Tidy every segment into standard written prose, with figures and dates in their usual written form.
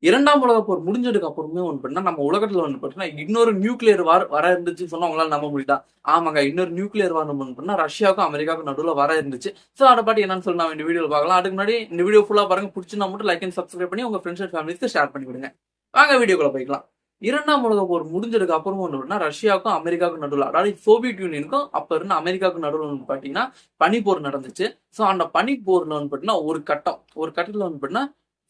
இரண்டாம் உலகப் போர் முடிஞ்சதுக்கு அப்புறமே ஒன்று பண்ணா நம்ம உலகத்துல ஒன்று பார்த்தீங்கன்னா இன்னொரு நியூக்ளியர் வார் வர இருந்துச்சுன்னு சொன்னா உங்களால நம்ப முடியுதா? ஆமாங்க, இன்னொரு நியூக்ளியர் வார் ஒன்று பண்ணா ரஷ்யாவுக்கும் அமெரிக்காவுக்கும் நடுவில் வர இருந்துச்சு. ஸோ அதை பத்தி என்னன்னு சொல்லி நான் இந்த வீடியோவில் பார்க்கலாம். அதுக்கு முன்னாடி இந்த வீடியோ ஃபுல்லா பாருங்க. பிடிச்சிருந்தா மட்டும் லைக் அண்ட் சப்ஸ்கிரைப் பண்ணி உங்க ஃப்ரெண்ட்ஸ் அண்ட் ஃபேமிலிஸ்க்கு ஷேர் பண்ணி விடுங்க. வாங்க வீடியோக்குள்ள போய்க்கலாம். இரண்டாம் உலக போர் முடிஞ்சதுக்கு அப்புறம் ஒன்று பண்ணா ரஷ்யாவுக்கும் அமெரிக்காவுக்கும் நடுவில், அதாவது சோவியத் யூனியனுக்கும் அப்ப இருந்த அமெரிக்காவுக்கும் நடுவில் வந்து பாத்தீங்கன்னா பனிப்போர் நடந்துச்சு. ஸோ அந்த பனிப்போர்ல வந்து பாத்தீங்கன்னா ஒரு கட்டத்துல வந்து பாத்தீங்கன்னா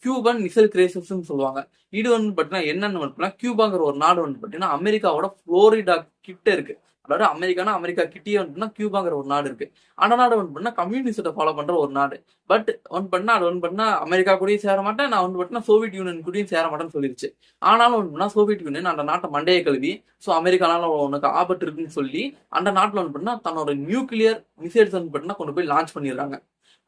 கியூபன் மிசைல் கிரைசிஸ் சொல்லுவாங்க. இது வந்து பாத்தீங்கன்னா என்னன்னு வந்து கியூபாங்கிற ஒரு நாடு வந்து பாத்தீங்கன்னா அமெரிக்காவோட புளோரிடா கிட்ட இருக்கு. அதாவது அமெரிக்கா கிட்டே வந்து கியூபாங்கிற ஒரு நாடு இருக்கு. அந்த நாடு வந்து பண்ணா கம்யூனிஸ்டை ஃபாலோ பண்ற ஒரு நாடு. பட் ஒன் பண்ணா அது ஒன் பண்ணா அமெரிக்கா கூடயும் சேர மாட்டேன், நான் வந்து பண்ணா சோவியத் யூனியன் கூடயும் சேர மாட்டேன்னு சொல்லிருச்சு. ஆனாலும் வந்து பண்ணா சோவியத் யூனியன் அந்த நாட்டை மண்டையை கழுவி ஸோ அமெரிக்கானால உனக்கு ஆபத்து இருக்குன்னு சொல்லி அந்த நாட்டில் வந்து பண்ணா தன்னோட நியூக்ளியர் மிசைல்ஸ் வந்து பண்ணா கொண்டு போய் லான்ச் பண்ணிடுறாங்க.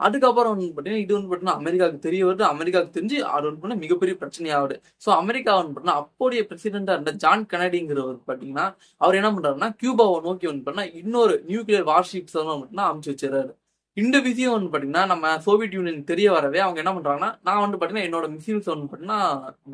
அதுக்கப்புறம் வந்து பாத்தீங்கன்னா இது வந்து பாத்தீங்கன்னா அமெரிக்காவுக்கு தெரிய வருது. அமெரிக்காவுக்கு தெரிஞ்சு அது வந்து பாத்தீங்கன்னா மிகப்பெரிய பிரச்சனையாகுது. ஸோ அமெரிக்கா வந்து பாத்தீங்கன்னா அப்போதைய பிரசிடென்டா இருந்த ஜான் கெனடிங்கிறவர் பாத்தீங்கன்னா அவர் என்ன பண்றாருன்னா கியூபாவை நோக்கி வந்து பாத்தீங்கன்னா இன்னொரு நியூக்ளியர் வார்ஷிப்ஸ் வந்து அமுச்சு வச்சிடறாரு. இந்த விஷயம் வந்து பாத்தீங்கன்னா நம்ம சோவியத் யூனியன் தெரிய வரவே அவங்க என்ன பண்றாங்கன்னா, நான் வந்து பாத்தீங்கன்னா என்னோட மிசைல்ஸ் வந்து பாத்தீங்கன்னா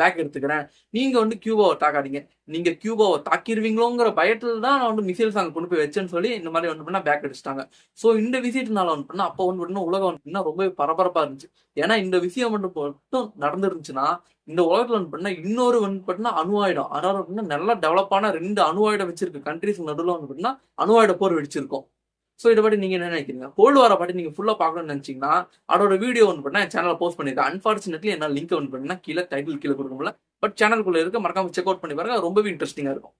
பேக் எடுத்துக்கிறேன், நீங்க வந்து கியூபாவை தாக்காதீங்க, நீங்க கியூபாவை தாக்கிடுவீங்களோங்கிற பயத்துல தான் நான் வந்து மிசைல்ஸ் அங்க கொண்டு போய் வச்சேன்னு சொல்லி இந்த மாதிரி வந்து பண்ணா பேக் அடிச்சிட்டாங்க. ஸோ இந்த விஷயத்தினால வந்து பண்ணா அப்போ வந்து பாத்தீங்கன்னா உலகம் வந்து பாத்தீங்கன்னா ரொம்ப பரபரப்பா இருந்துச்சு. ஏன்னா இந்த விஷயம் மட்டும் நடந்துருந்துச்சுன்னா இந்த உலகத்துல வந்து பண்ணா இன்னொரு வந்து பாத்தீங்கன்னா அணு ஆயுதம், அதாவது நல்லா டெவலப்பான 2 அணு ஆயுதம் வச்சிருக்க கண்ட்ரிஸ் நடுவில் வந்து பாத்தீங்கன்னா அணு ஆயுத போர் வெடிச்சிருக்கும். ஸோ இதை பற்றி நீங்க என்ன நினைக்கிறீங்க? கோல்டு வாரை பற்றி நீங்க ஃபுல்லா பார்க்கணும்னு நினைச்சீங்கன்னா அதோட வீடியோ வந்து பண்ணா என் சேனல்ல போஸ்ட் பண்ணிருக்கேன். அன்பார்ச்சுனேட்லி என்ன லிங்க் வந்து பண்ணா கீழே டைட்டில் கீழே கொடுக்க முடியல. பட் சேனலுக்குள்ள இருக்க மறக்காம செக் அவுட் பண்ணி பாருங்க, ரொம்பவே இன்ட்ரெஸ்டிங்கா இருக்கும்.